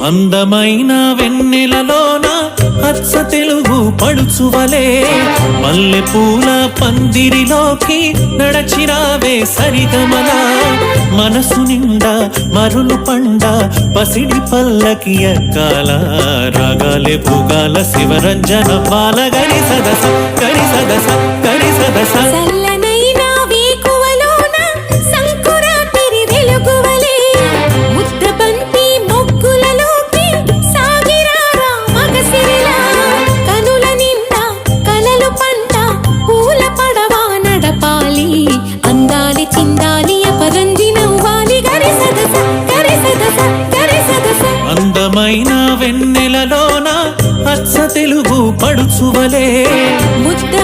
అందమైన వెన్నెలలోన అచ్చ తెలుగు పడుచువలే మల్లె పూల పందిరిలోకి నడచిరావే సరిగమల మనసు నిండా మరులు పండ పసిడి పల్లకి ఎక్కాల రాగాలే పూగాల శివరంజన బాల గరి సదస గరి సదస గరి సదస అందమైన వెన్నెలలోన అచ్చ తెలుగు పడుచువలే ముద్ద